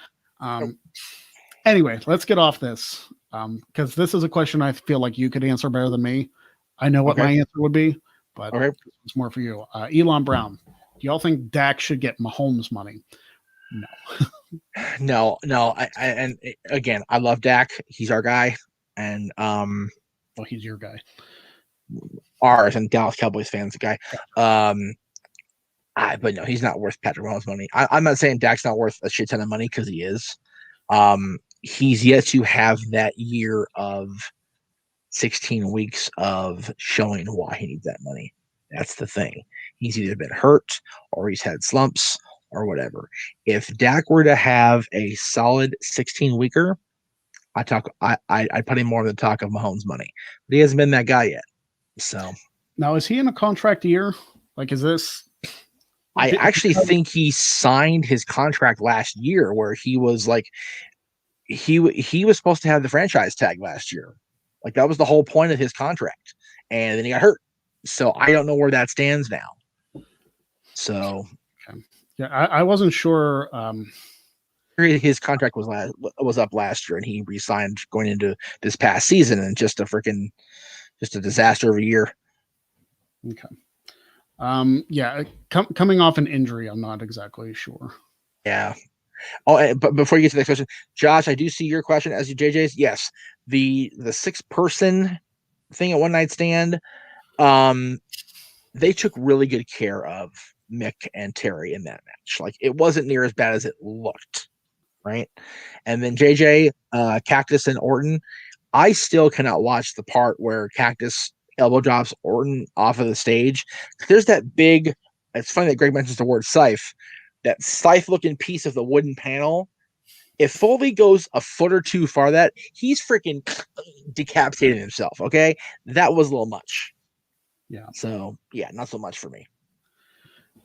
Anyway, let's get off this. Because this is a question I feel like you could answer better than me. I know what my answer would be, but it's more for you. Elon Brown, do y'all think Dak should get Mahomes money? No. And again, I love Dak. He's our guy. And well, he's your guy. Ours and Dallas Cowboys fans guy. But no, he's not worth Patrick Mahomes' money. I'm not saying Dak's not worth a shit ton of money, because he is. He's yet to have that year of 16 weeks of showing why he needs that money. That's the thing. He's either been hurt or he's had slumps or whatever. If Dak were to have a solid 16-weeker, I'd put him more on the talk of Mahomes' money. But he hasn't been that guy yet. So now, is he in a contract year? Like, is this? I actually think he signed his contract last year, where he was like, he was supposed to have the franchise tag last year. Like, that was the whole point of his contract, and then he got hurt. So I don't know where that stands now. So yeah, I wasn't sure. His contract was up last year, and he re-signed going into this past season, and just a disaster of a year. Okay. Yeah, coming off an injury, I'm not exactly sure. Yeah. Oh, but before you get to the next question, Josh, I do see your question as you JJ's. Yes, the 6-person thing at One Night Stand, they took really good care of Mick and Terry in that match. Like, it wasn't near as bad as it looked, right? And then JJ, Cactus, and Orton, I still cannot watch the part where Cactus elbow drops Orton off of the stage. There's that big, it's funny that Greg mentions the word scythe, that scythe looking piece of the wooden panel. If Foley goes a foot or two far, that he's freaking decapitating himself. Okay. That was a little much. Yeah. So yeah, not so much for me.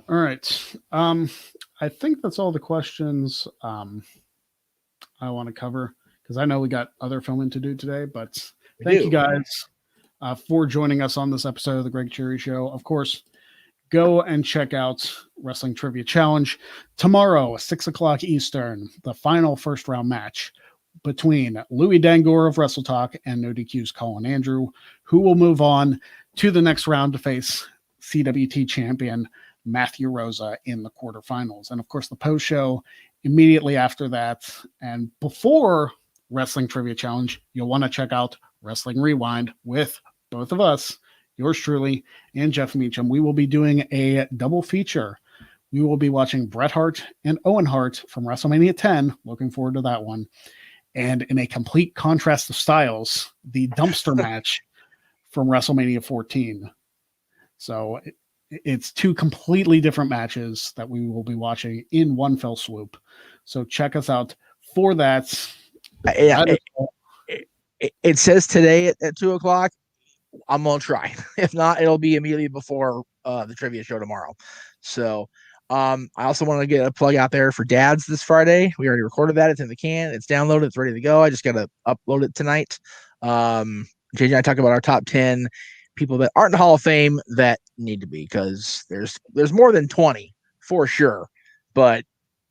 All right. I think that's all the questions I want to cover, because I know we got other filming to do today, but thank you guys for joining us on this episode of the Greg Cherry Show. Of course, go and check out Wrestling Trivia Challenge tomorrow, 6:00 Eastern, the final first round match between Louis Dangoor of Wrestle Talk and No DQ's Colin Andrew, who will move on to the next round to face CWT champion Matthew Rosa in the quarterfinals. And of course, the post show immediately after that. And before Wrestling Trivia Challenge, you'll want to check out Wrestling Rewind with both of us, yours truly, and Jeff Meacham. We will be doing a double feature. We will be watching Bret Hart and Owen Hart from WrestleMania 10. Looking forward to that one. And in a complete contrast of styles, the dumpster match from WrestleMania 14. So it's two completely different matches that we will be watching in one fell swoop. So check us out for that. It says today at 2:00. I'm gonna try. If not, it'll be immediately before the trivia show tomorrow. So I also want to get a plug out there for Dads this Friday. We already recorded that. It's in the can. It's downloaded. It's ready to go. I just got to upload it tonight. JJ and I talk about our top 10 people that aren't in the Hall of Fame that need to be, because there's more than 20 for sure. But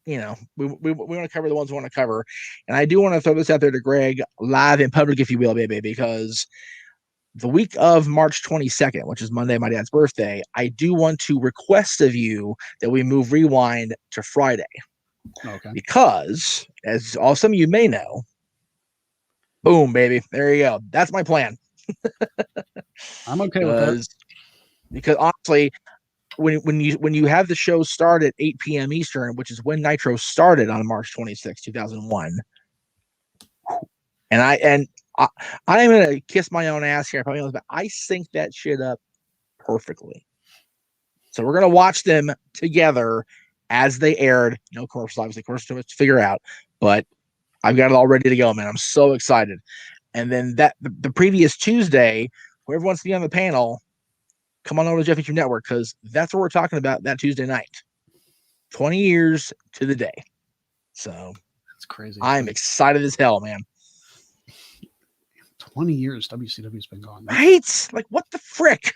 we want to cover the ones we want to cover. And I do want to throw this out there to Greg live in public, if you will, baby, because the week of March 22nd, which is Monday, my dad's birthday, I do want to request of you that we move Rewind to Friday. Okay. Because, as all some of you may know, boom, baby, there you go. That's my plan. I'm okay with that. Because honestly, when you have the show start at 8 p.m. Eastern, which is when Nitro started on March 26, 2001, and I'm gonna kiss my own ass here. But I sync that shit up perfectly. So we're gonna watch them together as they aired. No course, obviously, course to figure out, but I've got it all ready to go, man. I'm so excited. And then the previous Tuesday, whoever wants to be on the panel, come on over to Jeff Feature Network because that's what we're talking about that Tuesday night. 20 years to the day. So That's crazy. I'm excited as hell, man. 20 years WCW's been gone. Right? Like, what the frick?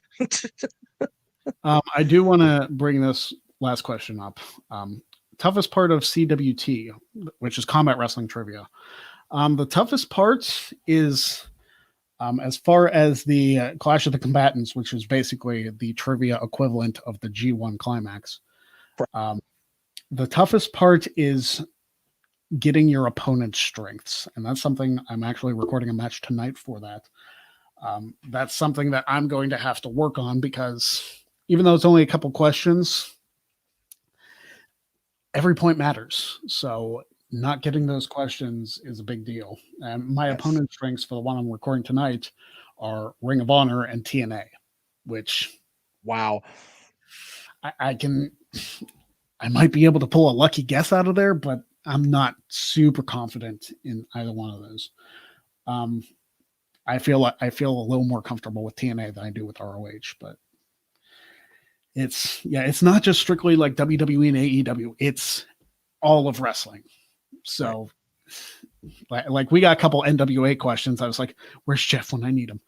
I do want to bring this last question up. Toughest part of CWT, which is Combat Wrestling Trivia. The toughest part is as far as the Clash of the Combatants, which is basically the trivia equivalent of the G1 Climax. The toughest part is getting your opponent's strengths. And that's something I'm actually recording a match tonight for that. That's something that I'm going to have to work on because even though it's only a couple questions, every point matters. So not getting those questions is a big deal. And my opponent's strengths for the one I'm recording tonight are Ring of Honor and TNA, which wow, I might be able to pull a lucky guess out of there, but I'm not super confident in either one of those. I feel a little more comfortable with TNA than I do with ROH, but it's not just strictly like WWE and AEW. It's all of wrestling. So like we got a couple NWA questions. I was like, where's Jeff when I need him?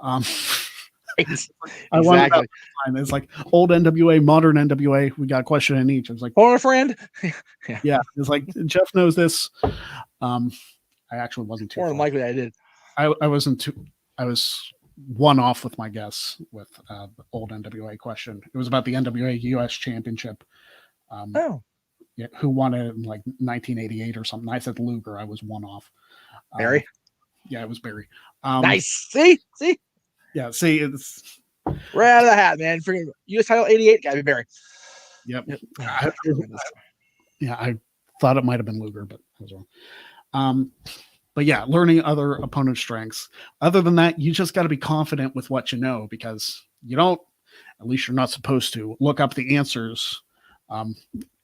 I wanted that time. It's like old NWA, modern NWA. We got a question in each. I was like, or a friend. Yeah. It's like Jeff knows this. I actually wasn't too more than likely I did. I wasn't too. I was one off with my guess with the old NWA question. It was about the NWA US Championship. Yeah, who won it in like 1988 or something. I said Luger. I was one off. Barry? Yeah, it was Barry. Nice. See? Yeah, see, it's right out of the hat, man. Freaking US title 88 guy, Barry. Yep. I thought it might have been Luger, but I was wrong. But yeah, learning other opponent strengths. Other than that, you just got to be confident with what you know because you don't, at least you're not supposed to, look up the answers.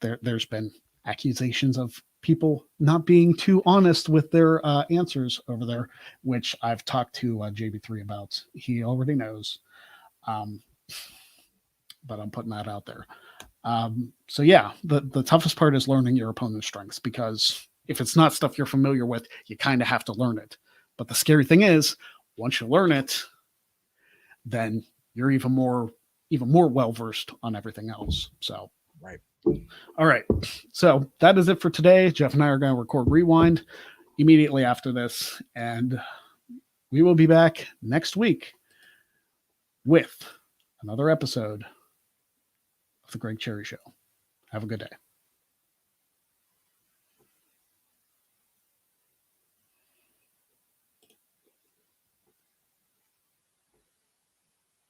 There's been accusations of people not being too honest with their answers over there, which I've talked to JB3 about. He already knows. But I'm putting that out there. So yeah, the toughest part is learning your opponent's strengths because if it's not stuff you're familiar with, you kind of have to learn it. But the scary thing is, once you learn it, then you're even more well-versed on everything else. So, right. All right. So that is it for today. Jeff and I are going to record Rewind immediately after this, and we will be back next week with another episode of The Greg Cherry Show. Have a good day.